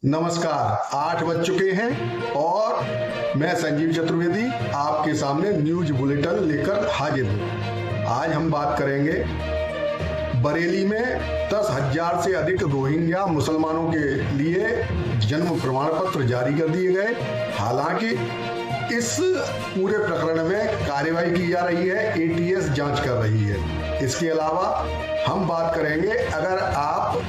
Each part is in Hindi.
नमस्कार। 8 बज चुके हैं और मैं संजीव चतुर्वेदी आपके सामने न्यूज बुलेटिन लेकर हाजिर हूँ। आज हम बात करेंगे बरेली में 10,000 से अधिक रोहिंग्या मुसलमानों के लिए जन्म प्रमाण पत्र जारी कर दिए गए। हालांकि इस पूरे प्रकरण में कार्रवाई की जा रही है, एटीएस जांच कर रही है। इसके अलावा हम बात करेंगे, अगर आप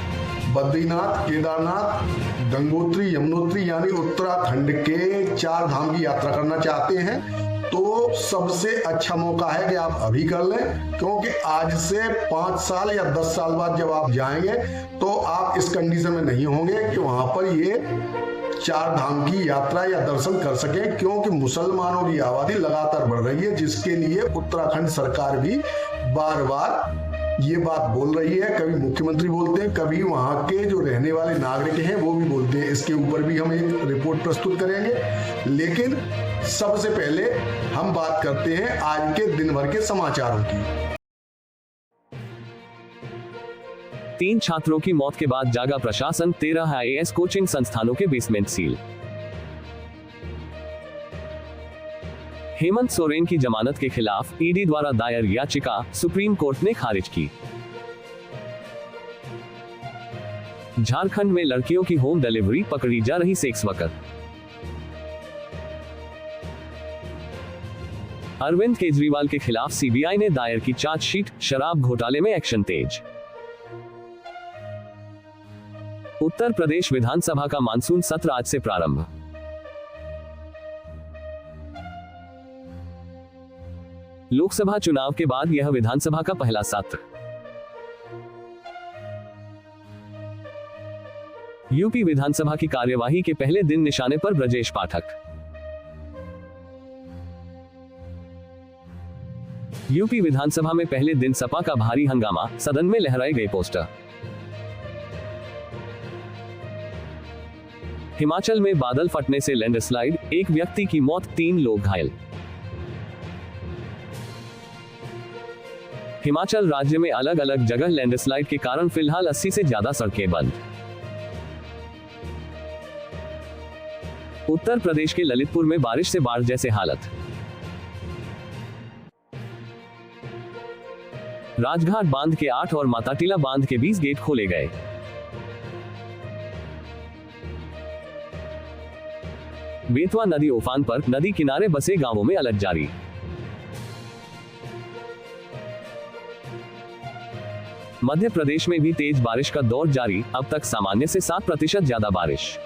बद्रीनाथ, केदारनाथ, गंगोत्री, यमुनोत्री यानी उत्तराखंड के 4 धाम की यात्रा करना चाहते हैं तो सबसे अच्छा मौका है कि आप अभी कर लें, क्योंकि आज से 5 साल या 10 साल बाद जब आप जाएंगे तो आप इस कंडीशन में नहीं होंगे कि वहां पर ये 4 धाम की यात्रा या दर्शन कर सकें, क्योंकि मुसलमानों की आबादी लगातार बढ़ रही है, जिसके लिए उत्तराखंड सरकार भी बार बार ये बात बोल रही है। कभी मुख्यमंत्री बोलते हैं, कभी वहां के जो रहने वाले नागरिक हैं वो भी बोलते हैं। इसके ऊपर भी हम एक रिपोर्ट प्रस्तुत करेंगे, लेकिन सबसे पहले हम बात करते हैं आज के दिन भर के समाचारों की। 3 छात्रों की मौत के बाद जागा प्रशासन, 13 आईएएस कोचिंग संस्थानों के बेसमेंट सील। हेमंत सोरेन की जमानत के खिलाफ ईडी द्वारा दायर याचिका सुप्रीम कोर्ट ने खारिज की। झारखंड में लड़कियों की होम डिलीवरी पकड़ी जा रही सेक्स वर्कर। अरविंद केजरीवाल के खिलाफ सीबीआई ने दायर की चार्जशीट, शराब घोटाले में एक्शन तेज। उत्तर प्रदेश विधानसभा का मानसून सत्र आज से प्रारंभ। लोकसभा चुनाव के बाद यह विधानसभा का पहला सत्र। यूपी विधानसभा की कार्यवाही के पहले दिन निशाने पर ब्रजेश पाठक। यूपी विधानसभा में पहले दिन सपा का भारी हंगामा, सदन में लहराए गए पोस्टर। हिमाचल में बादल फटने से लैंडस्लाइड, एक व्यक्ति की मौत, 3 लोग घायल। हिमाचल राज्य में अलग अलग जगह लैंडस्लाइड के कारण फिलहाल 80 से ज्यादा सड़कें बंद। उत्तर प्रदेश के ललितपुर में बारिश से बाढ़ जैसे हालत। राजघाट बांध के 8 और माताटीला बांध के 20 गेट खोले गए। बेतवा नदी उफान पर, नदी किनारे बसे गांवों में अलर्ट जारी। मध्य प्रदेश में भी तेज बारिश का दौर जारी, अब तक सामान्य से 7% ज्यादा बारिश।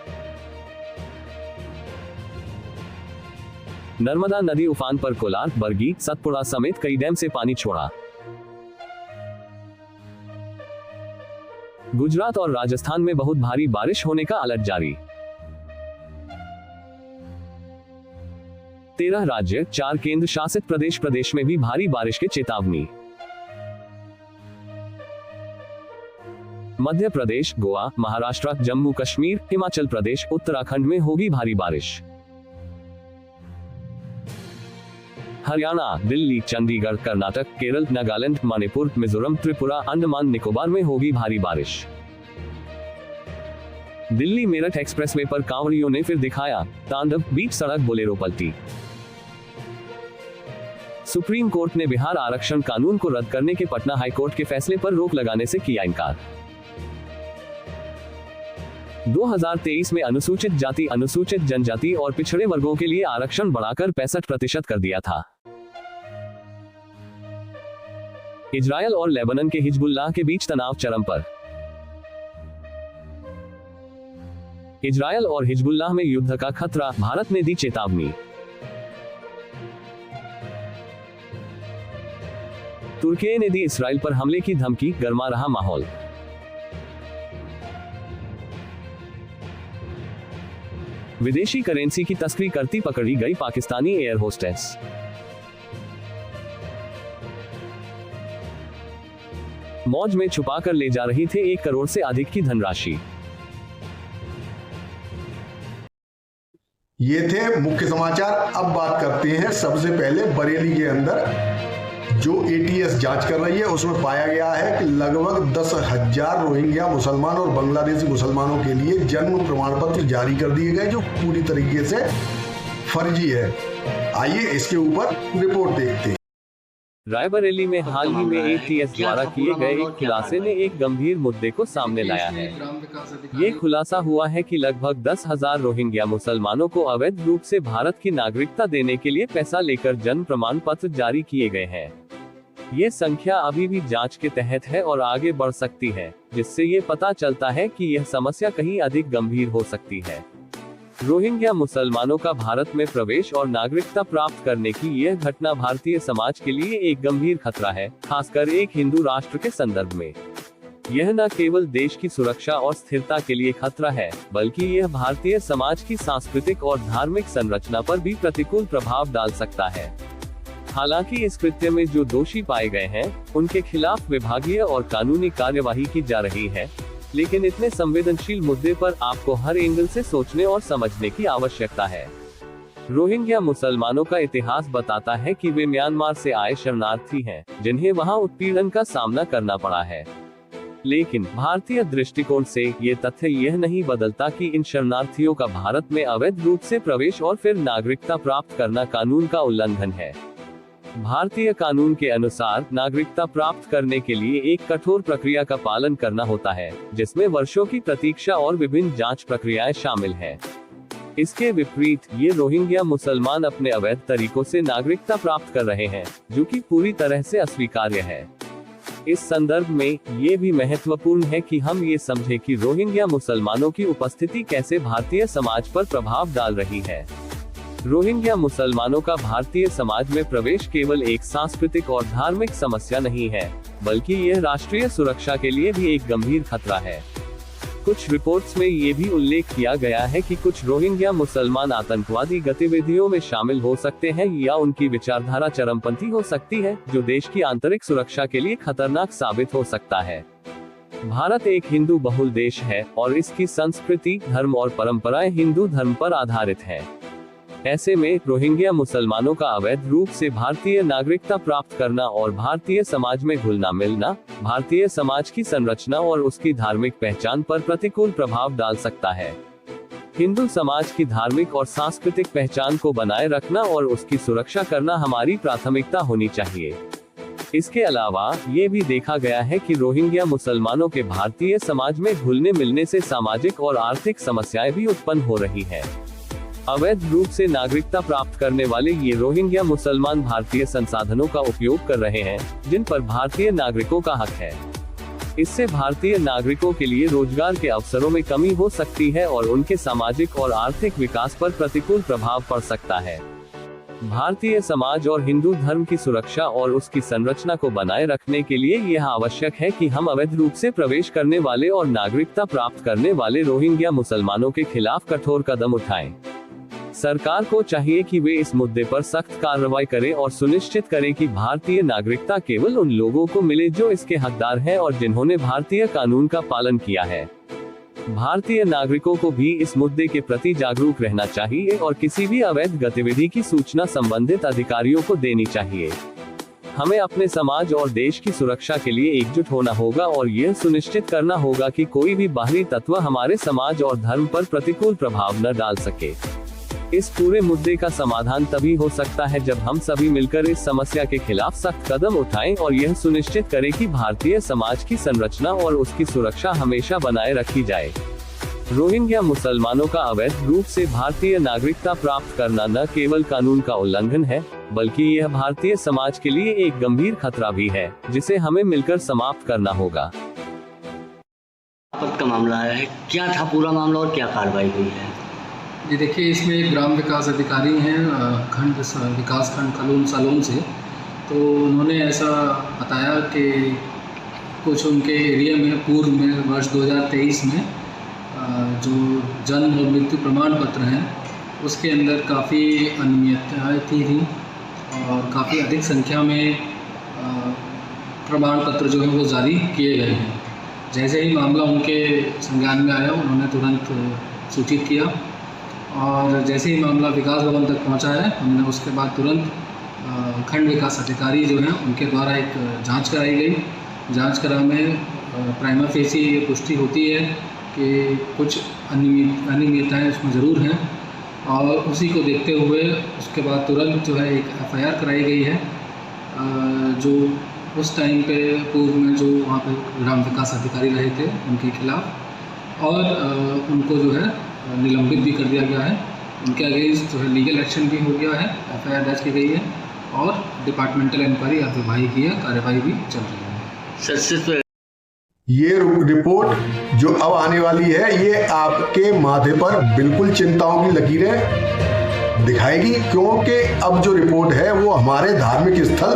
नर्मदा नदी उफान पर, कोलार, बरगी, सतपुड़ा समेत कई डैम से पानी छोड़ा। गुजरात और राजस्थान में बहुत भारी बारिश होने का अलर्ट जारी। 13 राज्य, 4 केंद्र शासित प्रदेश में भी भारी बारिश की चेतावनी। मध्य प्रदेश, गोवा, महाराष्ट्र, जम्मू कश्मीर, हिमाचल प्रदेश, उत्तराखंड में होगी भारी बारिश। हरियाणा, दिल्ली, चंडीगढ़, कर्नाटक, केरल, नागालैंड, मणिपुर, मिजोरम, त्रिपुरा, अंडमान निकोबार में होगी भारी बारिश। दिल्ली मेरठ एक्सप्रेसवे पर कांवड़ियों ने फिर दिखाया तांडव, बीच सड़क बोलेरो पलटी। सुप्रीम कोर्ट ने बिहार आरक्षण कानून को रद्द करने के पटना हाईकोर्ट के फैसले पर रोक लगाने से किया इनकार। 2023 में अनुसूचित जाति, अनुसूचित जनजाति और पिछड़े वर्गों के लिए आरक्षण बढ़ाकर 65% कर दिया था। इजरायल और लेबनान के हिजबुल्लाह के बीच तनाव चरम पर। इजरायल और हिजबुल्लाह में युद्ध का खतरा, भारत ने दी चेतावनी। तुर्की ने दी इस्राइल पर हमले की धमकी, गर्मा रहा माहौल। विदेशी करेंसी की तस्करी करती पकड़ी गई पाकिस्तानी एयर होस्टेस। मौज में छुपाकर ले जा रही थे 1 करोड़ से अधिक की धनराशि। ये थे मुख्य समाचार। अब बात करते हैं सबसे पहले बरेली के अंदर जो ATS जांच कर रही है उसमें पाया गया है कि लगभग 10,000 रोहिंग्या मुसलमान और बांग्लादेशी मुसलमानों के लिए जन्म प्रमाण पत्र जारी कर दिए गए, जो पूरी तरीके से फर्जी है। आइए इसके ऊपर रिपोर्ट देखते हैं। रायबरेली में हाल ही में ATS द्वारा किए गए एक खुलासे ने एक गंभीर मुद्दे को सामने लाया है। ये खुलासा हुआ है कि लगभग 10,000 रोहिंग्या मुसलमानों को अवैध रूप से भारत की नागरिकता देने के लिए पैसा लेकर जन्म प्रमाण पत्र जारी किए गए हैं। ये संख्या अभी भी जांच के तहत है और आगे बढ़ सकती है, जिससे ये पता चलता है कि यह समस्या कहीं अधिक गंभीर हो सकती है। रोहिंग्या मुसलमानों का भारत में प्रवेश और नागरिकता प्राप्त करने की यह घटना भारतीय समाज के लिए एक गंभीर खतरा है, खासकर एक हिंदू राष्ट्र के संदर्भ में। यह न केवल देश की सुरक्षा और स्थिरता के लिए खतरा है, बल्कि यह भारतीय समाज की सांस्कृतिक और धार्मिक संरचना पर भी प्रतिकूल प्रभाव डाल सकता है। हालांकि इस कृत्य में जो दोषी पाए गए हैं, उनके खिलाफ विभागीय और कानूनी कार्यवाही की जा रही है, लेकिन इतने संवेदनशील मुद्दे पर आपको हर एंगल से सोचने और समझने की आवश्यकता है। रोहिंग्या मुसलमानों का इतिहास बताता है कि वे म्यांमार से आए शरणार्थी हैं, जिन्हें वहां उत्पीड़न का सामना करना पड़ा है। लेकिन भारतीय दृष्टिकोण से ये तथ्य यह नहीं बदलता कि इन शरणार्थियों का भारत में अवैध रूप से प्रवेश और फिर नागरिकता प्राप्त करना कानून का उल्लंघन है। भारतीय कानून के अनुसार नागरिकता प्राप्त करने के लिए एक कठोर प्रक्रिया का पालन करना होता है, जिसमें वर्षों की प्रतीक्षा और विभिन्न जांच प्रक्रियाएं शामिल हैं। इसके विपरीत ये रोहिंग्या मुसलमान अपने अवैध तरीकों से नागरिकता प्राप्त कर रहे हैं, जो कि पूरी तरह से अस्वीकार्य है। इस संदर्भ में ये भी महत्वपूर्ण है कि हम ये समझें कि रोहिंग्या मुसलमानों की उपस्थिति कैसे भारतीय समाज पर प्रभाव डाल रही है। रोहिंग्या मुसलमानों का भारतीय समाज में प्रवेश केवल एक सांस्कृतिक और धार्मिक समस्या नहीं है, बल्कि यह राष्ट्रीय सुरक्षा के लिए भी एक गंभीर खतरा है। कुछ रिपोर्ट्स में ये भी उल्लेख किया गया है कि कुछ रोहिंग्या मुसलमान आतंकवादी गतिविधियों में शामिल हो सकते हैं या उनकी विचारधारा चरमपंथी हो सकती है, जो देश की आंतरिक सुरक्षा के लिए खतरनाक साबित हो सकता है। भारत एक हिंदू बहुल देश है और इसकी संस्कृति, धर्म और परंपराएं हिंदू धर्म पर आधारित है। ऐसे में रोहिंग्या मुसलमानों का अवैध रूप से भारतीय नागरिकता प्राप्त करना और भारतीय समाज में घुलना मिलना भारतीय समाज की संरचना और उसकी धार्मिक पहचान पर प्रतिकूल प्रभाव डाल सकता है। हिंदू समाज की धार्मिक और सांस्कृतिक पहचान को बनाए रखना और उसकी सुरक्षा करना हमारी प्राथमिकता होनी चाहिए। इसके अलावा ये भी देखा गया है कि रोहिंग्या मुसलमानों के भारतीय समाज में घुलने मिलने से सामाजिक और आर्थिक समस्याएं भी उत्पन्न हो रही हैं। अवैध रूप से नागरिकता प्राप्त करने वाले ये रोहिंग्या मुसलमान भारतीय संसाधनों का उपयोग कर रहे हैं, जिन पर भारतीय नागरिकों का हक है। इससे भारतीय नागरिकों के लिए रोजगार के अवसरों में कमी हो सकती है और उनके सामाजिक और आर्थिक विकास पर प्रतिकूल प्रभाव पड़ सकता है। भारतीय समाज और हिंदू धर्म की सुरक्षा और उसकी संरचना को बनाए रखने के लिए यह आवश्यक है कि हम अवैध रूप से प्रवेश करने वाले और नागरिकता प्राप्त करने वाले रोहिंग्या मुसलमानों के खिलाफ कठोर कदम उठाएं। सरकार को चाहिए कि वे इस मुद्दे पर सख्त कार्रवाई करें और सुनिश्चित करें कि भारतीय नागरिकता केवल उन लोगों को मिले जो इसके हकदार हैं और जिन्होंने भारतीय कानून का पालन किया है। भारतीय नागरिकों को भी इस मुद्दे के प्रति जागरूक रहना चाहिए और किसी भी अवैध गतिविधि की सूचना संबंधित अधिकारियों को देनी चाहिए। हमें अपने समाज और देश की सुरक्षा के लिए एकजुट होना होगा और यह सुनिश्चित करना होगा कि कोई भी बाहरी तत्व हमारे समाज और धर्म पर प्रतिकूल प्रभाव न डाल सके। इस पूरे मुद्दे का समाधान तभी हो सकता है जब हम सभी मिलकर इस समस्या के खिलाफ सख्त कदम उठाएं और यह सुनिश्चित करें कि भारतीय समाज की संरचना और उसकी सुरक्षा हमेशा बनाए रखी जाए। रोहिंग्या मुसलमानों का अवैध रूप से भारतीय नागरिकता प्राप्त करना न केवल कानून का उल्लंघन है, बल्कि यह भारतीय समाज के लिए एक गंभीर खतरा भी है, जिसे हमें मिलकर समाप्त करना होगा। का मामला है, क्या था पूरा मामला और क्या कार्रवाई हुई है? जी देखिए, इसमें एक ग्राम विकास अधिकारी हैं खंड विकास खंड कलून सलोन से, तो उन्होंने ऐसा बताया कि कुछ उनके एरिया में पूर्व में वर्ष 2023 में जो जन्म और मृत्यु प्रमाण पत्र हैं उसके अंदर काफ़ी अनियमितताएं थी और काफ़ी अधिक संख्या में प्रमाण पत्र जो है वो जारी किए गए हैं। जैसे ही मामला उनके संज्ञान में आया, उन्होंने तुरंत सूचित किया और जैसे ही मामला विकास भवन तक पहुंचा है, हमने उसके बाद तुरंत खंड विकास अधिकारी जो हैं उनके द्वारा एक जांच कराई गई। जांच करा में प्राइमा फेसी ये पुष्टि होती है कि कुछ अनियमितताएँ उसमें ज़रूर हैं, और उसी को देखते हुए उसके बाद तुरंत जो है एक FIR कराई गई है, जो उस टाइम पे पूर्व में जो वहाँ पे ग्राम विकास अधिकारी रहे थे उनके खिलाफ, और उनको जो है निलंबित भी कर दिया गया है। उनके अगेंस्ट जो है लीगल एक्शन भी हो गया है, FIR दर्ज की गई है और डिपार्टमेंटल इंक्वायरी कार्यवाही की है, कार्यवाही भी चल रही है। ये रिपोर्ट जो अब आने वाली है ये आपके माथे पर बिल्कुल चिंताओं की लकीरें दिखाएगी, क्योंकि अब जो रिपोर्ट है वो हमारे धार्मिक स्थल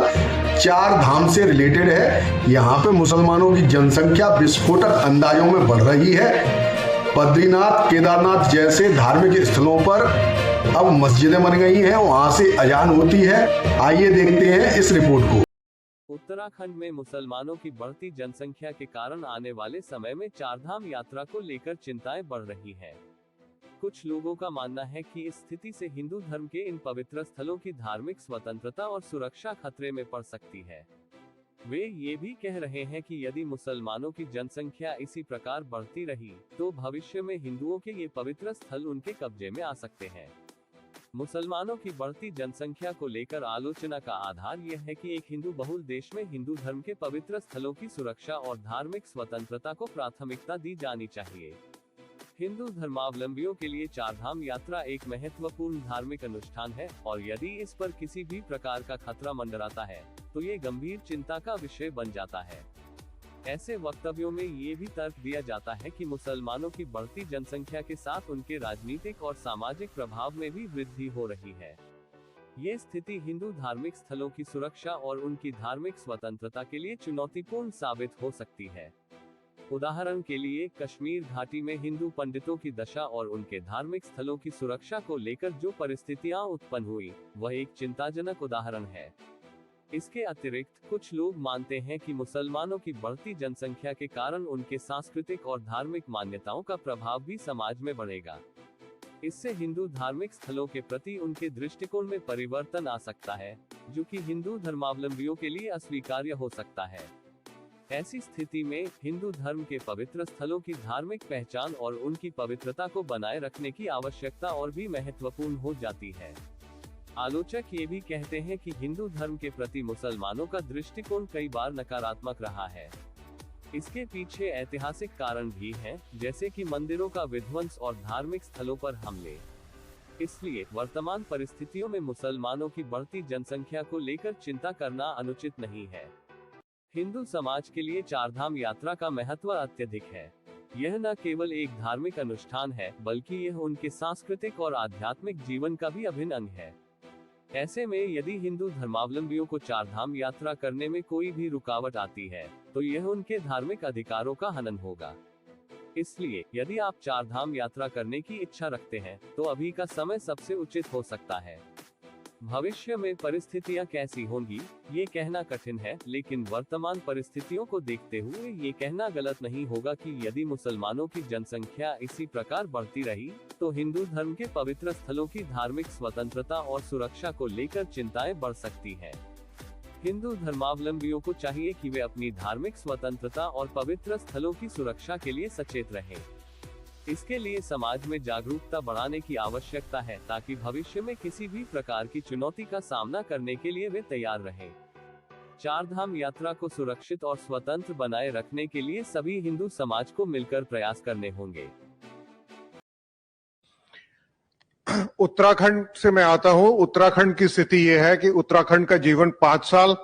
4 धाम से रिलेटेड है। यहाँ पे मुसलमानों की जनसंख्या विस्फोटक अंदाजों में बढ़ रही है। बद्रीनाथ, केदारनाथ जैसे धार्मिक स्थलों पर अब मस्जिदें बन गई हैं, वहां से अजान होती है। आइए देखते हैं इस रिपोर्ट को। उत्तराखंड में मुसलमानों की बढ़ती जनसंख्या के कारण आने वाले समय में चारधाम यात्रा को लेकर चिंताएं बढ़ रही हैं। कुछ लोगों का मानना है कि इस स्थिति से हिंदू धर्म के इन पवित्र स्थलों की धार्मिक स्वतंत्रता और सुरक्षा खतरे में पड़ सकती है। वे ये भी कह रहे हैं कि यदि मुसलमानों की जनसंख्या इसी प्रकार बढ़ती रही तो भविष्य में हिंदुओं के ये पवित्र स्थल उनके कब्जे में आ सकते हैं। मुसलमानों की बढ़ती जनसंख्या को लेकर आलोचना का आधार यह है कि एक हिंदू बहुल देश में हिंदू धर्म के पवित्र स्थलों की सुरक्षा और धार्मिक स्वतंत्रता को प्राथमिकता दी जानी चाहिए। हिंदू धर्मावलंबियों के लिए चारधाम यात्रा एक महत्वपूर्ण धार्मिक अनुष्ठान है, और यदि इस पर किसी भी प्रकार का खतरा मंडराता है तो ये गंभीर चिंता का विषय बन जाता है। ऐसे वक्तव्यों में ये भी तर्क दिया जाता है कि मुसलमानों की बढ़ती जनसंख्या के साथ उनके राजनीतिक और सामाजिक प्रभाव में भी वृद्धि हो रही है। ये स्थिति हिंदू धार्मिक स्थलों की सुरक्षा और उनकी धार्मिक स्वतंत्रता के लिए चुनौतीपूर्ण साबित हो सकती है। उदाहरण के लिए कश्मीर घाटी में हिंदू पंडितों की दशा और उनके धार्मिक स्थलों की सुरक्षा को लेकर जो परिस्थितियां उत्पन्न हुई, वह एक चिंताजनक उदाहरण है। इसके अतिरिक्त कुछ लोग मानते हैं कि मुसलमानों की बढ़ती जनसंख्या के कारण उनके सांस्कृतिक और धार्मिक मान्यताओं का प्रभाव भी समाज में बढ़ेगा। इससे हिंदू धार्मिक स्थलों के प्रति उनके दृष्टिकोण में परिवर्तन आ सकता है, जो कि हिंदू धर्मावलंबियों के लिए अस्वीकार्य हो सकता है। ऐसी स्थिति में हिंदू धर्म के पवित्र स्थलों की धार्मिक पहचान और उनकी पवित्रता को बनाए रखने की आवश्यकता और भी महत्वपूर्ण हो जाती है। आलोचक ये भी कहते हैं कि हिंदू धर्म के प्रति मुसलमानों का दृष्टिकोण कई बार नकारात्मक रहा है। इसके पीछे ऐतिहासिक कारण भी हैं, जैसे कि मंदिरों का विध्वंस और धार्मिक स्थलों पर हमले। इसलिए वर्तमान परिस्थितियों में मुसलमानों की बढ़ती जनसंख्या को लेकर चिंता करना अनुचित नहीं है। हिंदू समाज के लिए चारधाम यात्रा का महत्व अत्यधिक है। यह न केवल एक धार्मिक अनुष्ठान है, बल्कि यह उनके सांस्कृतिक और आध्यात्मिक जीवन का भी अभिन्न अंग है। ऐसे में यदि हिंदू धर्मावलंबियों को चारधाम यात्रा करने में कोई भी रुकावट आती है, तो यह उनके धार्मिक अधिकारों का हनन होगा। इसलिए यदि आप चारधाम यात्रा करने की इच्छा रखते हैं, तो अभी का समय सबसे उचित हो सकता है। भविष्य में परिस्थितियां कैसी होंगी, ये कहना कठिन है, लेकिन वर्तमान परिस्थितियों को देखते हुए ये कहना गलत नहीं होगा कि यदि मुसलमानों की जनसंख्या इसी प्रकार बढ़ती रही, तो हिंदू धर्म के पवित्र स्थलों की धार्मिक स्वतंत्रता और सुरक्षा को लेकर चिंताएं बढ़ सकती हैं। हिंदू धर्मावलंबियों को चाहिए कि वे अपनी धार्मिक स्वतंत्रता और पवित्र स्थलों की सुरक्षा के लिए सचेत रहें। इसके लिए समाज में जागरूकता बढ़ाने की आवश्यकता है, ताकि भविष्य में किसी भी प्रकार की चुनौती का सामना करने के लिए वे तैयार रहें। चारधाम यात्रा को सुरक्षित और स्वतंत्र बनाए रखने के लिए सभी हिंदू समाज को मिलकर प्रयास करने होंगे। उत्तराखंड से मैं आता हूं। उत्तराखंड की स्थिति यह है कि उत्तराखंड का जीवन 5 साल,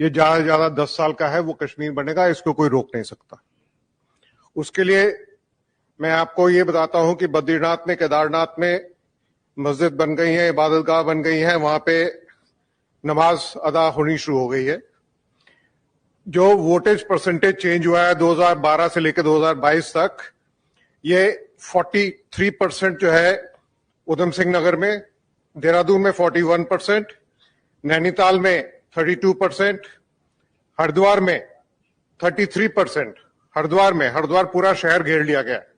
ये ज्यादा से ज्यादा 10 साल का है, वो कश्मीर बनेगा, इसको कोई रोक नहीं सकता। उसके लिए मैं आपको ये बताता हूं कि बद्रीनाथ में, केदारनाथ में मस्जिद बन गई है, इबादतगाह बन गई है, वहां पे नमाज अदा होनी शुरू हो गई है। जो वोटेज परसेंटेज चेंज हुआ है 2012 से लेकर 2022 तक, ये 43% जो है उधम सिंह नगर में, देहरादून में 41%, नैनीताल में 32%, हरिद्वार में 33%, हरिद्वार पूरा शहर घेर लिया गया है,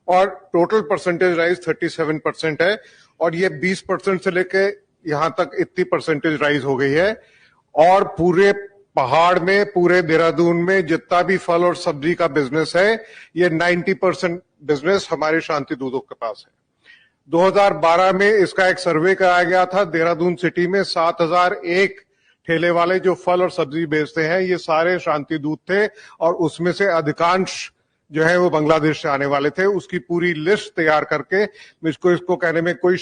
और टोटल परसेंटेज राइज 37% है। और ये 20% से लेके यहां तक इतनी परसेंटेज राइज हो गई है। और पूरे पहाड़ में, पूरे देहरादून में जितना भी फल और सब्जी का बिजनेस है, ये 90% बिजनेस हमारे शांति दूतों के पास है। 2012 में इसका एक सर्वे कराया गया था। देहरादून सिटी में 7001 ठेले वाले जो फल और सब्जी बेचते हैं, ये सारे शांति दूत थे, और उसमें से अधिकांश जो है वो बांग्लादेश से आने वाले थे। उसकी पूरी लिस्ट तैयार करके मुझको इसको कहने में कोई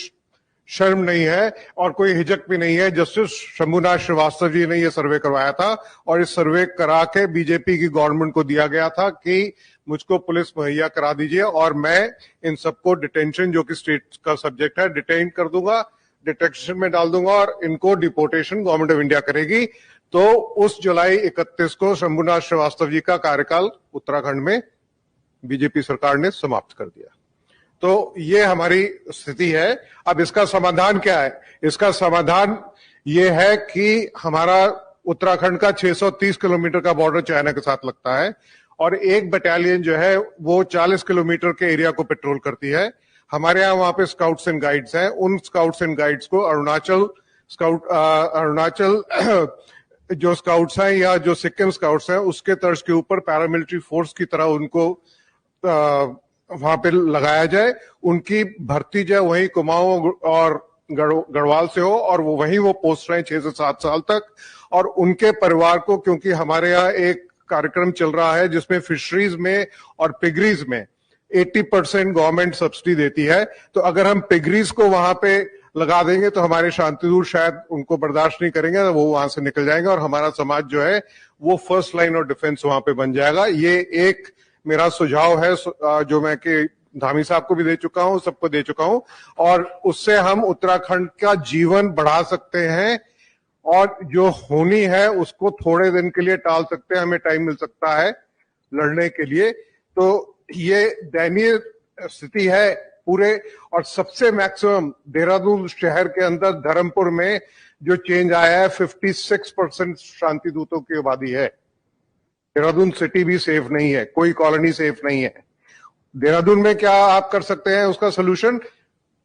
शर्म नहीं है और कोई हिचक भी नहीं है। जस्टिस शंभुनाथ श्रीवास्तव जी ने ये सर्वे करवाया था, और इस सर्वे करा के बीजेपी की गवर्नमेंट को दिया गया था कि मुझको पुलिस मुहैया करा दीजिए, और मैं इन सबको डिटेंशन, जो कि स्टेट का सब्जेक्ट है, डिटेन कर दूंगा, डिटेक्शन में डाल दूंगा, और इनको डिपोर्टेशन गवर्नमेंट ऑफ इंडिया करेगी। तो उस जुलाई 31 को शंभुनाथ श्रीवास्तव जी का कार्यकाल उत्तराखंड में बीजेपी सरकार ने समाप्त कर दिया। तो ये हमारी स्थिति है। अब इसका समाधान क्या है? इसका समाधान ये है कि हमारा उत्तराखंड का 630 किलोमीटर का बॉर्डर चाइना के साथ लगता है, और एक बटालियन जो है वो 40 किलोमीटर के एरिया को पेट्रोल करती है। हमारे यहाँ वहां पे स्काउट्स एंड गाइड्स हैं। उन स्काउट्स एंड गाइड्स को अरुणाचल जो स्काउट्स हैं या जो सिक्किम स्काउट्स हैं, उसके तर्ज के ऊपर पैरामिलिट्री फोर्स की तरह उनको वहां पे लगाया जाए। उनकी भर्ती जो है वही कुमाऊं और गढ़वाल से हो, और वो वहीं वो पोस्ट रहे 6 से 7 साल तक। और उनके परिवार को, क्योंकि हमारे यहाँ एक कार्यक्रम चल रहा है जिसमें फिशरीज में और पिगरीज में 80% गवर्नमेंट सब्सिडी देती है, तो अगर हम पिगरीज को वहां पे लगा देंगे तो हमारे शांतिदूत शायद उनको बर्दाश्त नहीं करेंगे, वो वहां से निकल जाएंगे, और हमारा समाज जो है वो फर्स्ट लाइन ऑफ डिफेंस वहां पे बन जाएगा। ये एक मेरा सुझाव है जो मैं कि धामी साहब को भी दे चुका हूं, सबको दे चुका हूं, और उससे हम उत्तराखंड का जीवन बढ़ा सकते हैं, और जो होनी है उसको थोड़े दिन के लिए टाल सकते हैं। हमें टाइम मिल सकता है लड़ने के लिए। तो ये दयनीय स्थिति है पूरे। और सबसे मैक्सिमम देहरादून शहर के अंदर धर्मपुर में जो चेंज आया है, 56% शांति दूतों की आबादी है। देहरादून सिटी भी सेफ नहीं है, कोई कॉलोनी सेफ नहीं है। देहरादून में क्या आप कर सकते हैं उसका सोल्यूशन?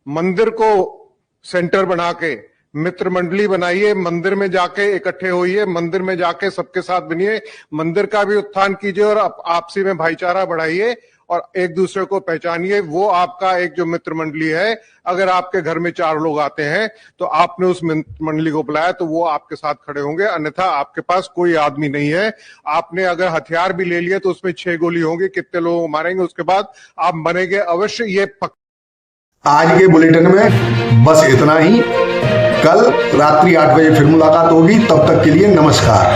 मंदिर को सेंटर बना के मित्र मंडली बनाइए, मंदिर में जाके इकट्ठे होइए, मंदिर में जाके सबके साथ बनिए, मंदिर का भी उत्थान कीजिए, और आपसी में भाईचारा बढ़ाइए, और एक दूसरे को पहचानिए। वो आपका एक जो मित्र मंडली है, अगर आपके घर में 4 लोग आते हैं तो आपने उस मित्र मंडली को बुलाया तो वो आपके साथ खड़े होंगे, अन्यथा आपके पास कोई आदमी नहीं है। आपने अगर हथियार भी ले लिए तो उसमें 6 गोली होंगी, कितने लोगों को मारेंगे उसके बाद आप मरेंगे अवश्य, ये आज के बुलेटिन में बस इतना ही। कल रात्रि 8 बजे फिर मुलाकात होगी। तब तक के लिए नमस्कार।